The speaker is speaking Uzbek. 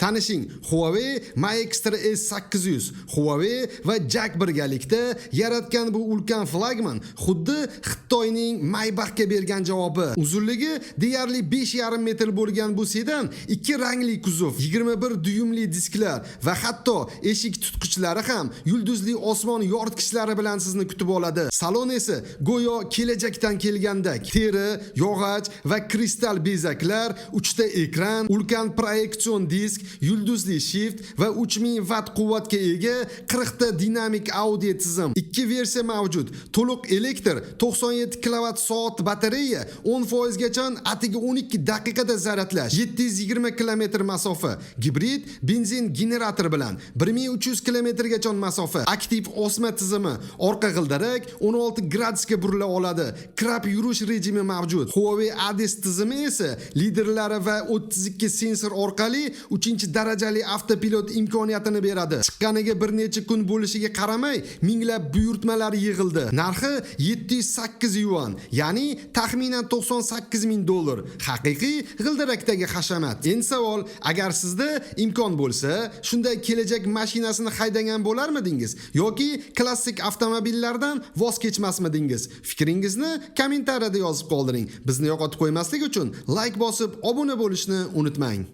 Tanishing Huawei Mate S800. Huawei va Jack birgalikda yaratgan bu ulkan flagman xuddi Xitoyning Maybachga bergan javobi. Uzunligi deyarli 5,5 metr bo'lgan bu sedan ikki rangli kuzov, 21 dyumli disklar va hatto eshik tutqichlari ham yulduzli osmon yoritgichlari bilan sizni kutib oladi. Salon esa go'yo kelajakdan kelgandek. Teri, yog'och va kristal bezaklar, 3 ta ekran, ulkan proyeksion disk, yulduzli shift va 3000 watt quvvatga ega 40 ta dinamik audio tizim. Ikki versiya mavjud. To'liq elektr, 97 kWh batareya, 10% gacha atigi 12 daqiqada zaryadlash, 720 km masofa, gibrid benzin generator bilan 1300 km gacha masofa, aktiv osma tizimi, orqa g'ildirak 16 gradusga burila oladi, krab yurish rejimi mavjud. Huawei ADS tizimi esa liderlari va 32 sensor orqali 3-darajali avtopilot imkoniyatini beradi. Chiqqaniga bir necha kun bo'lishiga qaramay, minglab buyurtmalar yig'ildi. Narxi 708 yuan, ya'ni taxminan $98,000. Haqiqiy g'ildirakdagi hashamat. Endi savol, agar sizda imkon bo'lsa, shunday kelajak mashinasini haydagan bo'larmidingiz yoki klassik avtomobillardan voz kechmasmidingiz? Fikringizni kommentariyada yozib qoldiring. Bizni yo'qotib qo'ymaslik uchun like bosib, obuna bo'lishni unutmang.